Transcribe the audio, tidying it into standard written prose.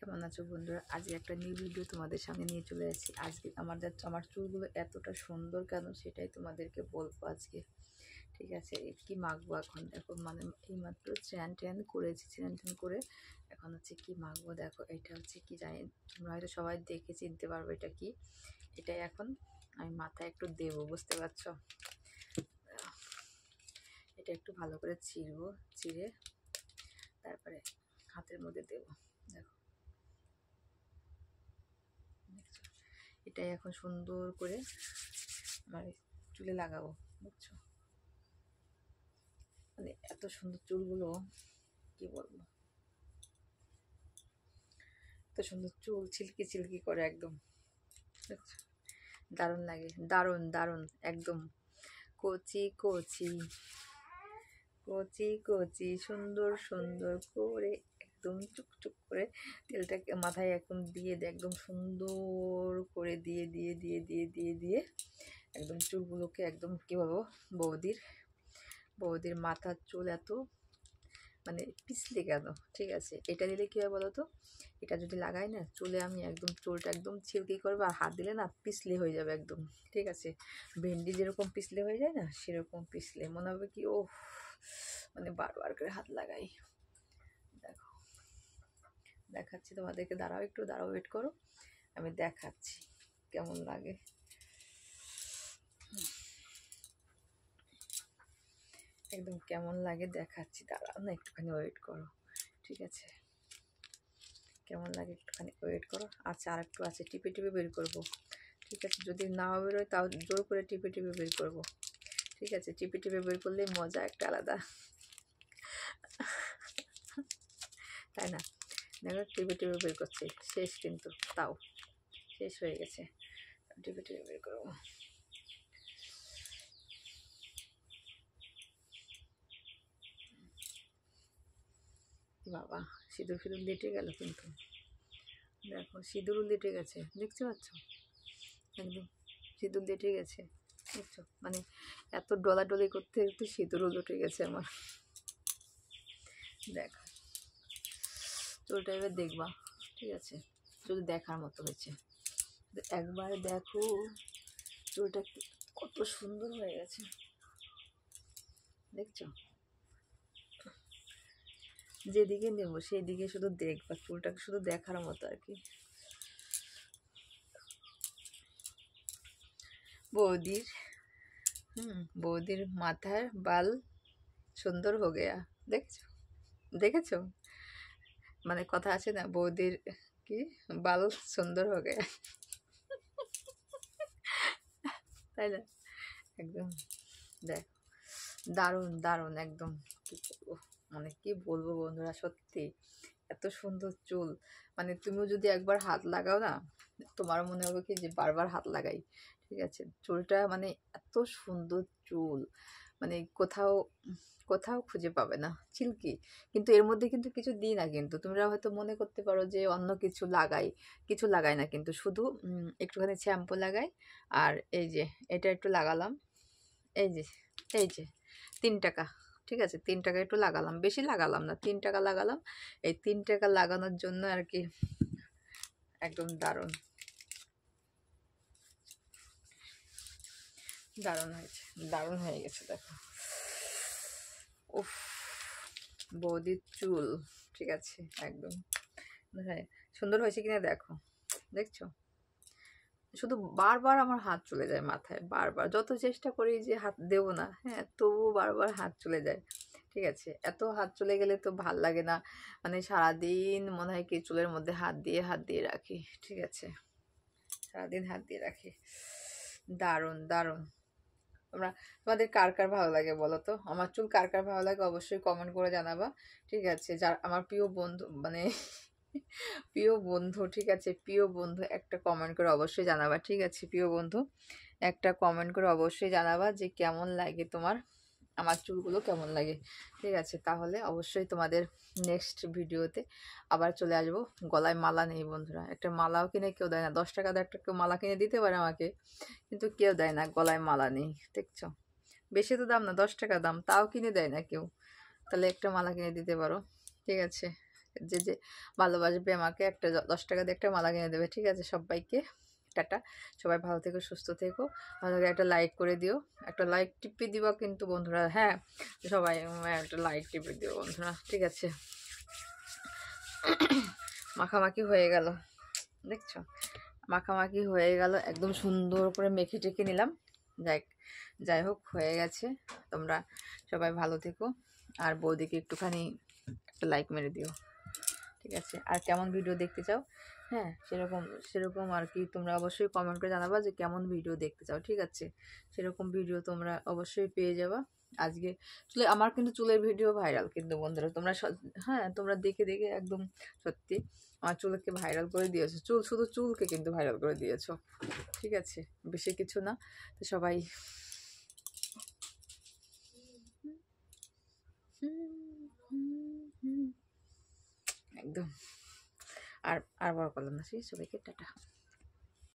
কেমন আছো বন্ধুরা? আজকে একটা নিউ ভিডিও তোমাদের সামনে নিয়ে চলে এসেছি। আজকে আমার চুলগুলো এতটা সুন্দর কেন সেটাই তোমাদেরকে বলবো আজকে। ঠিক আছে, কি মাখবো এখন দেখো, মানে এইমাত্র স্নান করেছি, স্নান করে এখন হচ্ছে কি মাখবো দেখো। এটা হচ্ছে কি জানি, তোমরা হয়তো সবাই দেখে চিনতে পারবো এটা কি। এটাই এখন আমি মাথায় একটু দেবো, বুঝতে পারছো? এটা একটু ভালো করে চিরবো, চিরে তারপরে হাতের মধ্যে দেবো। দেখো, এটাই এখন সুন্দর করে আমার চুলে লাগাবো, বুঝছো? মানে এত সুন্দর চুলগুলো, কি বলবো, এত সুন্দর চুল ছিলকি ছিলকি করে একদম, দেখছো? দারুণ লাগে, দারুণ দারুণ একদম কচি কচি কচি কচি সুন্দর সুন্দর করে একদম চুকচুক করে তেলটাকে মাথায় একদম দিয়ে একদম সুন্দর করে দিয়ে দিয়ে দিয়ে দিয়ে দিয়ে দিয়ে একদম চুলগুলোকে একদম কী বলবো, বৌদির মাথার চুল এত মানে পিছলে কেন? ঠিক আছে, এটা দিলে কী হয় বলো তো, এটা যদি লাগাই না চুলে, আমি একদম চুলটা একদম ছিলকি করবো, আর হাত দিলে না পিছলে হয়ে যাবে একদম। ঠিক আছে, ভেন্ডি যেরকম পিছলে হয়ে যায় না, সেরকম পিছলে মনে হবে কি ও, মানে বারবার করে হাত লাগাই। দেখো, দেখাচ্ছি তোমাদেরকে, দাঁড়াও ওয়েট করো, আমি দেখাচ্ছি কেমন লাগে। একদম কেমন লাগে দেখাচ্ছি, দাঁড়াও না একটুখানি ওয়েট করো। ঠিক আছে, কেমন লাগে একটুখানি ওয়েট করো। আচ্ছা, আর একটু আছে, টিপে টিপে বের করবো। ঠিক আছে, যদি নাও বেরোয় তাও জোর করে টিপে টিপে বের করবো। ঠিক আছে, টিপে টিপে বের করলে মজা একটা আলাদা, তাই না? দেখো, টিপে টিপে বের করছি, শেষ কিন্তু, তাও শেষ হয়ে গেছে। টিপে টিপে বের করবো। বাবা, সিঁদুর ফিঁদুর লেটে গেল কিন্তু, দেখো সিঁদুরও লেটে গেছে, দেখতে পাচ্ছ? একদম সিঁদুর লেটে গেছে, দেখছো? মানে এত ডলাডলি করতে একটু সিঁদুরও লেটে গেছে আমার। দেখো চুলটা এবার দেখবা, ঠিক আছে? শুধু দেখার মতো হয়েছে, একবার দেখো চুলটা কত সুন্দর হয়ে গেছে, দেখছো? যেদিকে নেবো সেই দিকে শুধু দেখবা, চুলটাকে শুধু দেখার মতো আর কি। বৌদির বৌদির মাথার বাল সুন্দর হো গেয়া, দেখছো? দেখেছো? মানে কথা আছে না, বৌদির কি বাল সুন্দর হো গেয়া, তাই না? একদম দেখ, দারুণ দারুণ একদম, কি বলবো, মানে কি বলবো বন্ধুরা, সত্যি এত সুন্দর চুল। মানে তুমিও যদি একবার হাত লাগাও না, তোমার মনে হবে কি যে বারবার হাত লাগাই। ঠিক আছে, চুলটা মানে এত সুন্দর চুল, মানে কোথাও কোথাও খুঁজে পাবে না সিল্কি। কিন্তু এর মধ্যে কিন্তু কিছু দিই না, কিন্তু তোমরা হয়তো মনে করতে পারো যে অন্য কিছু লাগাই, কিছু লাগাই না কিন্তু, শুধু একটুখানি শ্যাম্পু লাগাই। আর এই যে এটা একটু লাগালাম, এই যে এই যে 3 টাকা, ঠিক আছে, 3 টাকা একটু লাগালাম, বেশি লাগালাম না, 3 টাকা লাগালাম। এই 3 টাকা লাগানোর জন্য আর কি, একদম দারুণ দারুণ হয়েছে, দারুণ হয়ে গেছে দেখো। উফ, বৌদির চুল, ঠিক আছে একদম, হ্যাঁ সুন্দর হয়েছে কিনা দেখো, দেখছো? শুধু বারবার আমার হাত চলে যায় মাথায়, বারবার যত চেষ্টা করি যে হাত দেবো না, হ্যাঁ তবুও বারবার হাত চলে যায়। ঠিক আছে, এত হাত চলে গেলে তো ভাল লাগে না, মানে সারাদিন মনে হয় কি চুলের মধ্যে হাত দিয়ে রাখি। ঠিক আছে, সারাদিন হাত দিয়ে রাখি, দারুণ দারুণ। তোমাদের কার কার ভালো লাগে বলো তো? আমার চুল কার কার ভালো লাগে অবশ্যই কমেন্ট করে জানাবা। ঠিক আছে, যার আমার প্রিয় বন্ধু, মানে প্রিয় বন্ধু, ঠিক আছে, প্রিয় বন্ধু একটা কমেন্ট করে অবশ্যই জানাবা। ঠিক আছে প্রিয় বন্ধু, একটা কমেন্ট করে অবশ্যই জানাবা যে কেমন লাগে তোমার, আমার চুলগুলো কেমন লাগে। ঠিক আছে, তাহলে অবশ্যই তোমাদের নেক্সট ভিডিওতে আবার চলে আসবো। গলায় মালা নেই বন্ধুরা, একটা মালাও কিনে কেউ দেয় না, 10 টাকা দিয়ে একটা কেউ মালা কিনে দিতে পারে আমাকে, কিন্তু কেউ দেয় না, গলায় মালা নেই, দেখছো? বেশি তো দাম না, 10 টাকা দাম, তাও কিনে দেয় না কেউ। তাহলে একটা মালা কিনে দিতে পারো। ঠিক আছে, যে যে ভালোবাসবে আমাকে একটা 10 টাকা দিয়ে একটা মালা কিনে দেবে, ঠিক আছে? সবাইকে টাটা, সবাই ভালো থেকো, সুস্থ থেকো। ভালো লাগে একটা লাইক করে দিও, একটা লাইক টিপে দিবা কিন্তু বন্ধুরা, হ্যাঁ সবাই একটা লাইক টিপে দিও বন্ধুরা, ঠিক আছে? মাখামাখি হয়ে গেল, দেখছো? মাখামাখি হয়ে গেল, একদম সুন্দর করে মেখে টেকে নিলাম। যাই যাই হোক, হয়ে গেছে। তোমরা সবাই ভালো থেকো, আর বৌদিকে একটুখানি একটা লাইক মেরে দিও, ঠিক আছে? আর কেমন ভিডিও দেখতে চাও, হ্যাঁ সেরকম সেরকম আর কি তোমরা অবশ্যই কমেন্ট করে জানাবা যে কেমন ভিডিও দেখতে চাও, ঠিক আছে? সেরকম ভিডিও তোমরা অবশ্যই পেয়ে যাবা। আজকে আমার কিন্তু চুলের ভিডিও ভাইরাল কিন্তু বন্ধুরা, তোমরা হ্যাঁ তোমরা দেখে দেখে একদম সত্যি আমার চুলকে ভাইরাল করে দিয়েছো, শুধু চুলকে কিন্তু ভাইরাল করে দিয়েছো, ঠিক আছে? বেশি কিছু না। তো সবাই একদম আর আর বড় করলাম না, সবাইকে টাটা।